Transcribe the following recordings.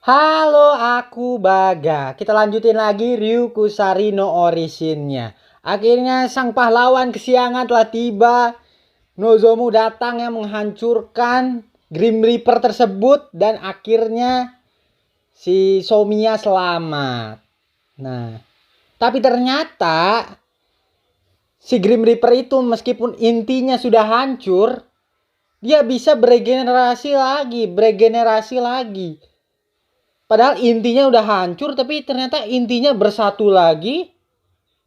Halo, aku Baga. Kita lanjutin lagi Ryukusari no Orishin-nya. Akhirnya sang pahlawan kesiangan telah tiba. Nozomu datang yang menghancurkan Grim Reaper tersebut dan akhirnya si Somiya selamat. Nah, tapi ternyata si Grim Reaper itu meskipun intinya sudah hancur, dia bisa beregenerasi lagi. Padahal intinya udah hancur, tapi ternyata intinya bersatu lagi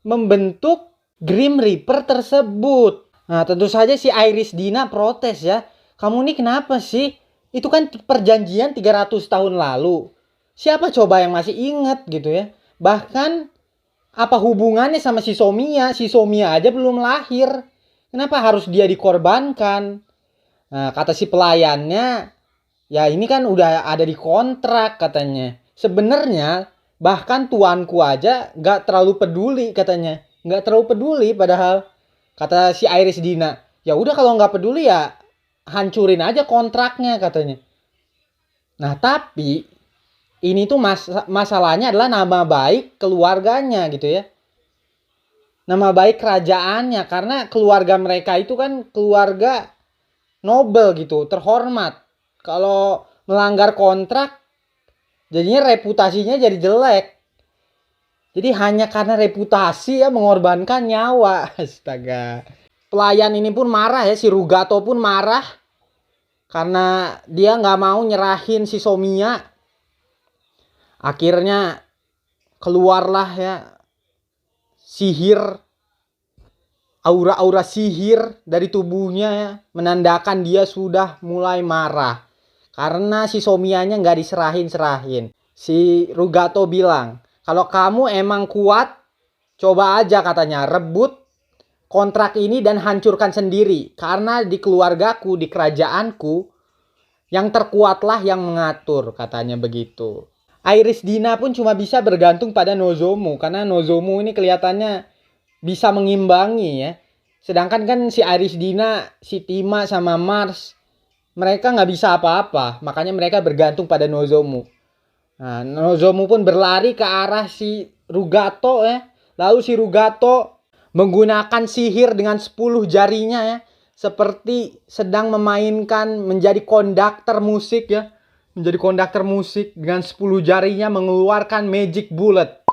membentuk Grim Reaper tersebut. Nah, tentu saja si Iris Dina protes ya. Kamu ini kenapa sih? Itu kan perjanjian 300 tahun lalu. Siapa coba yang masih ingat gitu ya? Bahkan apa hubungannya sama si Somiya? Si Somiya aja belum lahir. Kenapa harus dia dikorbankan? Nah, kata si pelayannya, ya ini kan udah ada di kontrak katanya. Sebenarnya bahkan tuanku aja gak terlalu peduli katanya. Gak terlalu peduli padahal kata si Iris Dina. Ya udah kalau gak peduli ya hancurin aja kontraknya katanya. Nah tapi ini tuh masalahnya adalah nama baik keluarganya gitu ya. Nama baik kerajaannya karena keluarga mereka itu kan keluarga nobel gitu, terhormat. Kalau melanggar kontrak jadinya reputasinya jadi jelek. Jadi hanya karena reputasi ya mengorbankan nyawa. Astaga. Pelayan ini pun marah ya, si Rugato pun marah karena dia nggak mau nyerahin si Somiya. Akhirnya keluarlah ya sihir, aura-aura sihir dari tubuhnya ya, menandakan dia sudah mulai marah. Karena si Somiyanya nggak diserahin-serahin. Si Rugato bilang, kalau kamu emang kuat, coba aja katanya rebut kontrak ini dan hancurkan sendiri. Karena di keluargaku, di kerajaanku, yang terkuatlah yang mengatur, katanya begitu. Iris Dina pun cuma bisa bergantung pada Nozomu. Karena Nozomu ini kelihatannya bisa mengimbangi ya. Sedangkan kan si Iris Dina, si Tima sama Mars, mereka nggak bisa apa-apa. Makanya mereka bergantung pada Nozomu. Nah, Nozomu pun berlari ke arah si Rugato ya. Lalu si Rugato menggunakan sihir dengan 10 jarinya ya. Seperti sedang memainkan menjadi konduktor musik ya. Menjadi konduktor musik dengan 10 jarinya mengeluarkan magic bullet.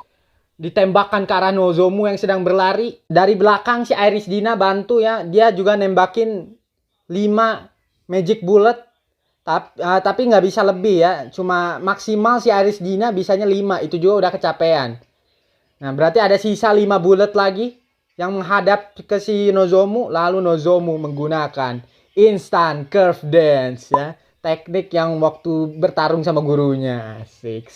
Ditembakkan ke arah Nozomu yang sedang berlari. Dari belakang si Iris Dina bantu ya. Dia juga nembakin 5 magic bullet. Tapi nggak bisa lebih ya. Cuma maksimal si Iris Dina bisanya 5. Itu juga udah kecapean. Nah berarti ada sisa 5 bullet lagi yang menghadap ke si Nozomu. Lalu Nozomu menggunakan instant curve dance ya. Teknik yang waktu bertarung sama gurunya. Asik.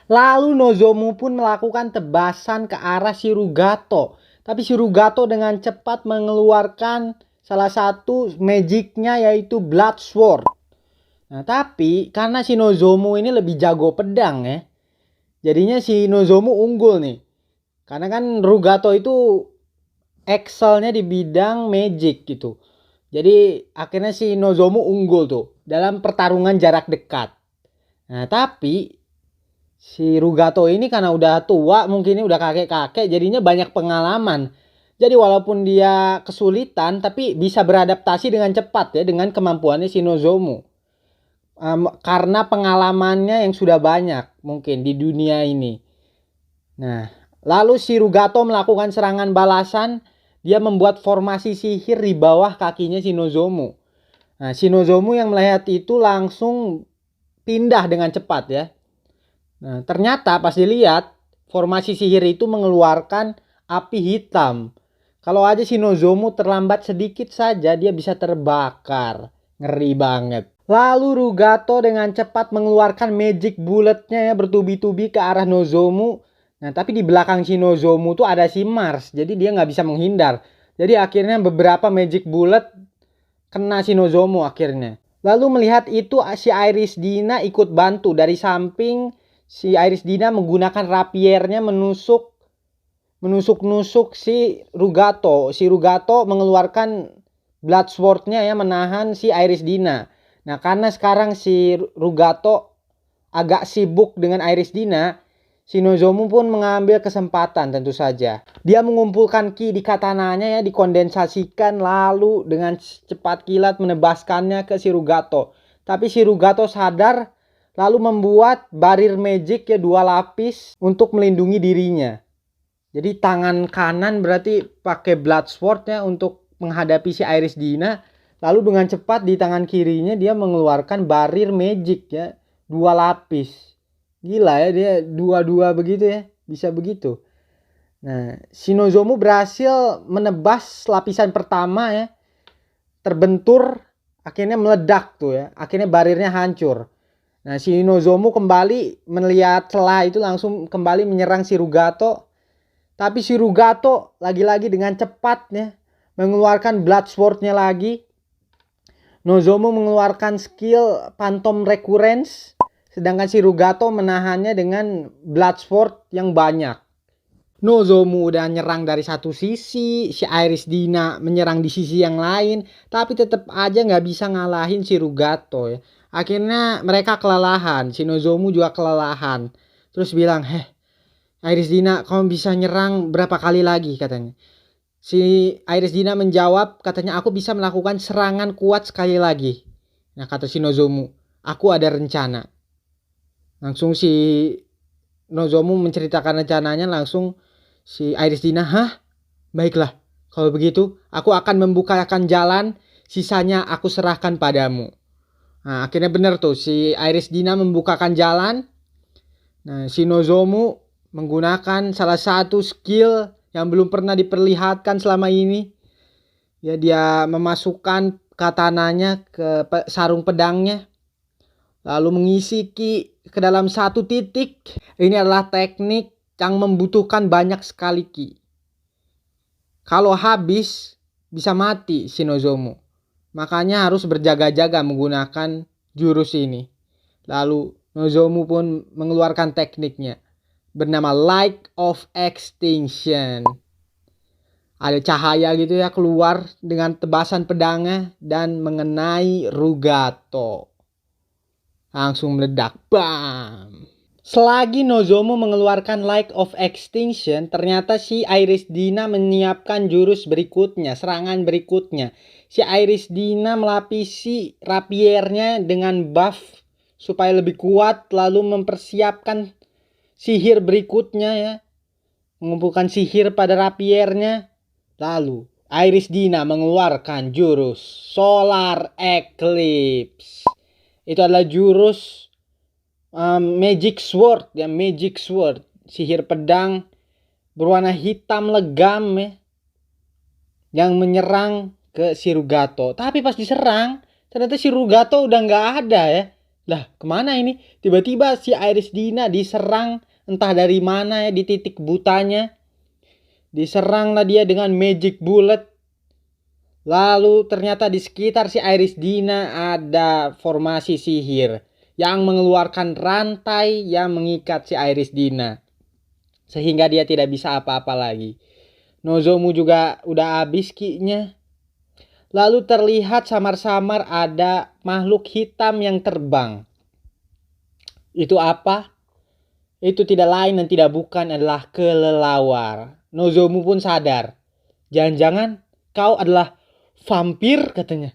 Lalu Nozomu pun melakukan tebasan ke arah si Rugato. Tapi si Rugato dengan cepat mengeluarkan salah satu magicnya yaitu Blood Sword. Nah tapi karena si Nozomu ini lebih jago pedang ya. Jadinya si Nozomu unggul nih. Karena kan Rugato itu excelnya di bidang magic gitu. Jadi akhirnya si Nozomu unggul tuh dalam pertarungan jarak dekat. Nah tapi si Rugato ini karena udah tua, mungkin ini udah kakek-kakek, jadinya banyak pengalaman. Jadi walaupun dia kesulitan tapi bisa beradaptasi dengan cepat ya dengan kemampuannya si Nozomu. Karena pengalamannya yang sudah banyak mungkin di dunia ini. Nah, lalu si Rugato melakukan serangan balasan. Dia membuat formasi sihir di bawah kakinya si Nozomu. Nah, si Nozomu yang melihat itu langsung pindah dengan cepat ya. Nah, ternyata pas dilihat formasi sihir itu mengeluarkan api hitam. Kalau aja si Nozomu terlambat sedikit saja dia bisa terbakar. Ngeri banget. Lalu Rugato dengan cepat mengeluarkan magic bulletnya ya bertubi-tubi ke arah Nozomu. Nah tapi di belakang si Nozomu tuh ada si Mars. Jadi dia nggak bisa menghindar. Jadi akhirnya beberapa magic bullet kena si Nozomu akhirnya. Lalu melihat itu si Iris Dina ikut bantu. Dari samping si Iris Dina menggunakan rapiernya menusuk-nusuk si Rugato. Si Rugato mengeluarkan Blood Sword-nya ya menahan si Iris Dina. Nah karena sekarang si Rugato agak sibuk dengan Iris Dina, si Nozomu pun mengambil kesempatan tentu saja. Dia mengumpulkan ki di katananya ya, dikondensasikan lalu dengan cepat kilat menebaskannya ke si Rugato. Tapi si Rugato sadar lalu membuat barir magic ya 2 lapis untuk melindungi dirinya. Jadi tangan kanan berarti pakai Bloodsword ya untuk menghadapi si Iris Dina. Lalu dengan cepat di tangan kirinya dia mengeluarkan barir magic ya 2 lapis. Gila ya, dia 2-2 begitu ya, bisa begitu. Nah, si Nozomu berhasil menebas lapisan pertama ya, terbentur, akhirnya meledak tuh ya, akhirnya barirnya hancur. Nah, si Nozomu kembali melihat celah itu langsung kembali menyerang si Rugato. Tapi si Rugato lagi-lagi dengan cepatnya mengeluarkan Bloodsword-nya lagi. Nozomu mengeluarkan skill Phantom Recurrence, sedangkan si Rugato menahannya dengan Bloodsword yang banyak. Nozomu udah nyerang dari satu sisi, si Iris Dina menyerang di sisi yang lain, tapi tetap aja nggak bisa ngalahin si Rugato ya. Akhirnya mereka kelelahan, si Nozomu juga kelelahan. Terus bilang, Iris Dina, kamu bisa nyerang berapa kali lagi katanya. Si Iris Dina menjawab, katanya aku bisa melakukan serangan kuat sekali lagi. Nah, kata si Nozomu, aku ada rencana. Langsung si Nozomu menceritakan rencananya, langsung si Iris Dina, baiklah, kalau begitu aku akan membukakan jalan, sisanya aku serahkan padamu. Nah, akhirnya benar tuh, si Iris Dina membukakan jalan. Nah, si Nozomu menggunakan salah satu skill yang belum pernah diperlihatkan selama ini. Ya, dia memasukkan katananya ke sarung pedangnya, lalu mengisi ki ke dalam satu titik. Ini adalah teknik yang membutuhkan banyak sekali ki. Kalau habis bisa mati si Nozomu. Makanya harus berjaga-jaga menggunakan jurus ini. Lalu Nozomu pun mengeluarkan tekniknya bernama Light of Extinction. Ada cahaya gitu ya keluar dengan tebasan pedangnya dan mengenai Rugato. Langsung meledak. Bam! Selagi Nozomu mengeluarkan Light of Extinction, ternyata si Iris Dina menyiapkan jurus berikutnya, serangan berikutnya. Si Iris Dina melapisi rapiernya dengan buff supaya lebih kuat, lalu mempersiapkan sihir berikutnya ya. Mengumpulkan sihir pada rapiernya. Lalu Iris Dina mengeluarkan jurus Solar Eclipse. Itu adalah jurus Magic Sword ya, Magic Sword, sihir pedang berwarna hitam legam ya, yang menyerang ke si Rugato. Tapi pas diserang ternyata si Rugato udah nggak ada ya. Lah, kemana ini? Tiba-tiba si Iris Dina diserang entah dari mana ya, di titik butanya. Diseranglah dia dengan Magic Bullet. Lalu ternyata di sekitar si Iris Dina ada formasi sihir yang mengeluarkan rantai yang mengikat si Iris Dina, sehingga dia tidak bisa apa-apa lagi. Nozomu juga udah habis ki-nya. Lalu terlihat samar-samar ada makhluk hitam yang terbang. Itu apa? Itu tidak lain dan tidak bukan adalah kelelawar. Nozomu pun sadar. Jangan-jangan kau adalah vampir katanya.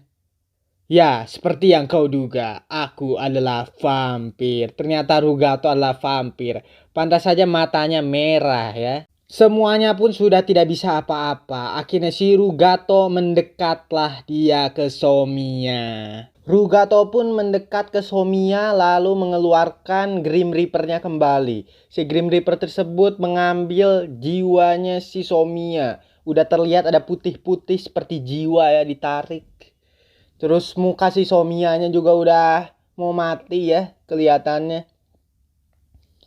Ya, seperti yang kau duga, aku adalah vampir. Ternyata Rugato adalah vampir. Pantas saja matanya merah ya. Semuanya pun sudah tidak bisa apa-apa. Akhirnya si Rugato mendekatlah dia ke Somiya. Rugato pun mendekat ke Somiya lalu mengeluarkan Grim Reaper-nya kembali. Si Grim Reaper tersebut mengambil jiwanya si Somiya. Udah terlihat ada putih-putih seperti jiwa ya ditarik. Terus muka si Somiyanya juga udah mau mati ya kelihatannya.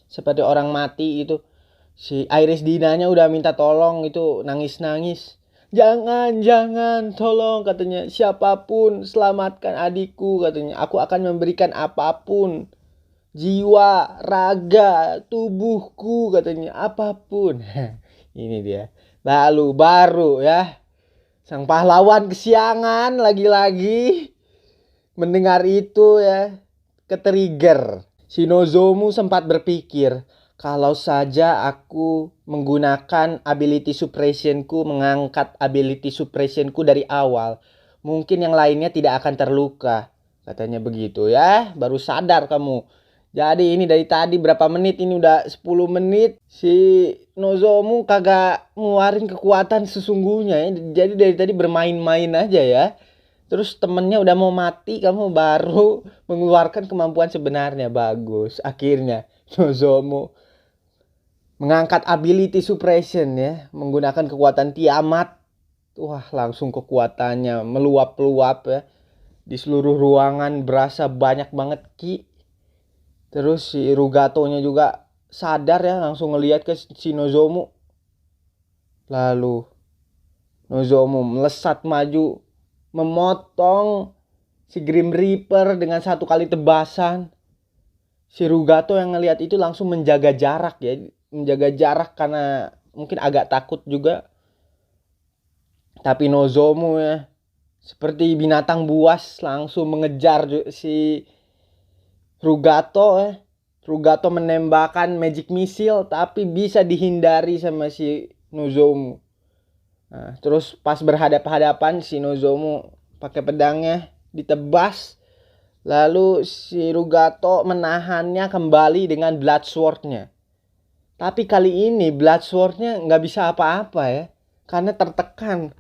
Seperti orang mati itu. Si Iris Dinanya udah minta tolong itu, nangis-nangis. Jangan, tolong katanya. Siapapun selamatkan adikku katanya. Aku akan memberikan apapun. Jiwa, raga, tubuhku katanya. Apapun. Ini dia. Lalu baru ya. Sang pahlawan kesiangan lagi-lagi mendengar itu ya. Ketrigger. Si Nozomu sempat berpikir, kalau saja aku menggunakan ability suppressionku, mengangkat ability suppressionku dari awal, mungkin yang lainnya tidak akan terluka. Katanya begitu ya, baru sadar kamu. Jadi ini dari tadi berapa menit, ini udah 10 menit. Si Nozomu kagak ngeluarin kekuatan sesungguhnya ya. Jadi dari tadi bermain-main aja ya. Terus temennya udah mau mati, kamu baru mengeluarkan kemampuan sebenarnya. Bagus. Akhirnya Nozomu mengangkat ability suppression ya. Menggunakan kekuatan Tiamat. Wah, langsung kekuatannya meluap-luap ya. Di seluruh ruangan berasa banyak banget ki. Terus si Rugatonya juga sadar ya, langsung ngelihat ke si Nozomu. Lalu Nozomu melesat maju, memotong si Grim Reaper dengan satu kali tebasan. Si Rugato yang ngelihat itu langsung menjaga jarak ya, menjaga jarak karena mungkin agak takut juga. Tapi Nozomu ya, seperti binatang buas langsung mengejar si Rugato ya. Rugato menembakkan magic missile tapi bisa dihindari sama si Nozomu. Nah, terus pas berhadapan-hadapan si Nozomu pakai pedangnya ditebas. Lalu si Rugato menahannya kembali dengan Blood Sword-nya. Tapi kali ini Blood Sword-nya nggak bisa apa-apa ya. Karena tertekan.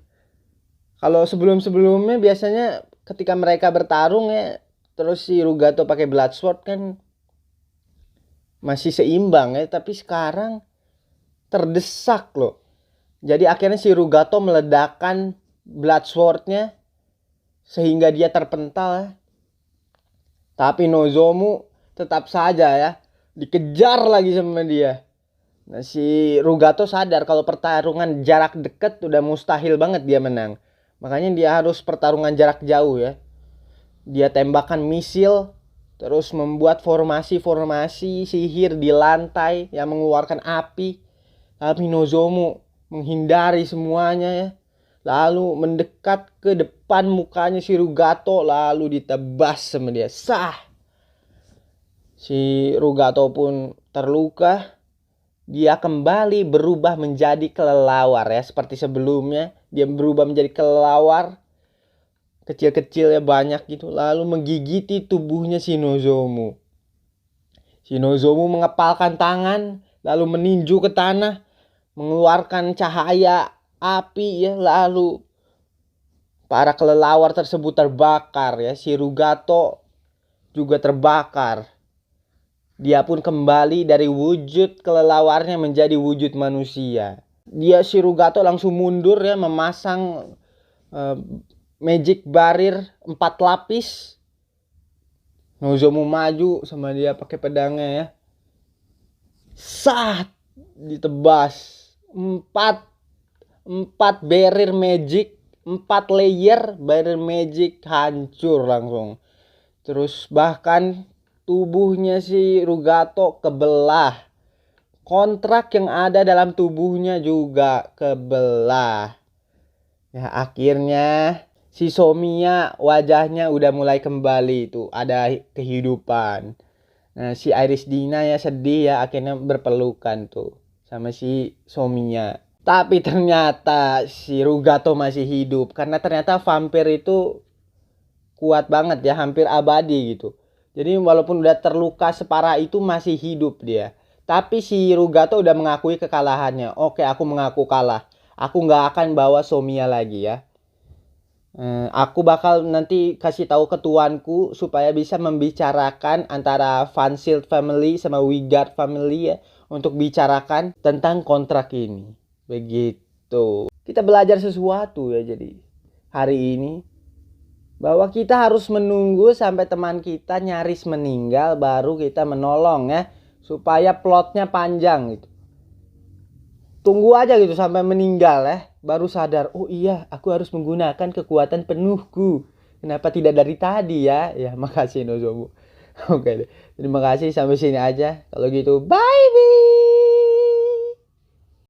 Kalau sebelum-sebelumnya biasanya ketika mereka bertarung ya, terus si Rugato pakai Blood Sword kan masih seimbang ya, tapi sekarang terdesak loh. Jadi akhirnya si Rugato meledakkan Blood Sword-nya sehingga dia terpental ya. Tapi Nozomu tetap saja ya dikejar lagi sama dia. Nah, si Rugato sadar kalau pertarungan jarak dekat udah mustahil banget dia menang. Makanya dia harus pertarungan jarak jauh ya. Dia tembakan misil, terus membuat formasi-formasi sihir di lantai yang mengeluarkan api. Tapi Nozomu menghindari semuanya ya. Lalu mendekat ke depan mukanya si Rugato, lalu ditebas sama dia. Sah! Si Rugato pun terluka. Dia kembali berubah menjadi kelelawar ya. Seperti sebelumnya, dia berubah menjadi kelelawar. Kecil-kecilnya banyak gitu. Lalu menggigiti tubuhnya si Nozomu. Si Nozomu mengepalkan tangan, lalu meninju ke tanah, mengeluarkan cahaya api ya. Lalu para kelelawar tersebut terbakar ya. Si Rugato juga terbakar. Dia pun kembali dari wujud kelelawarnya menjadi wujud manusia. Si Rugato langsung mundur ya, memasang magic barrier 4 lapis. Nozomu maju sama dia pakai pedangnya ya. Sat! Ditebas. 4 barrier magic, 4 layer barrier magic hancur langsung. Terus bahkan tubuhnya si Rugato kebelah. Kontrak yang ada dalam tubuhnya juga kebelah. Ya akhirnya si Somiya wajahnya udah mulai kembali tuh, ada kehidupan. Nah, si Iris Dina ya sedih ya, akhirnya berpelukan tuh sama si Somiya. Tapi ternyata si Rugato masih hidup karena ternyata vampir itu kuat banget ya, hampir abadi gitu. Jadi walaupun udah terluka separah itu masih hidup dia. Tapi si Rugato udah mengakui kekalahannya. Oke, aku mengaku kalah. Aku nggak akan bawa Somiya lagi ya. Aku bakal nanti kasih tahu ke tuanku supaya bisa membicarakan antara Van Shield family sama Wigard family ya, untuk bicarakan tentang kontrak ini. Begitu. Kita belajar sesuatu ya jadi hari ini. Bahwa kita harus menunggu sampai teman kita nyaris meninggal baru kita menolong ya. Supaya plotnya panjang gitu. Tunggu aja gitu sampai meninggal ya. Baru sadar, oh iya aku harus menggunakan kekuatan penuhku. Kenapa tidak dari tadi ya? Ya makasih Nozomu. Oke deh. Terima kasih sampai sini aja. Kalau gitu bye bye.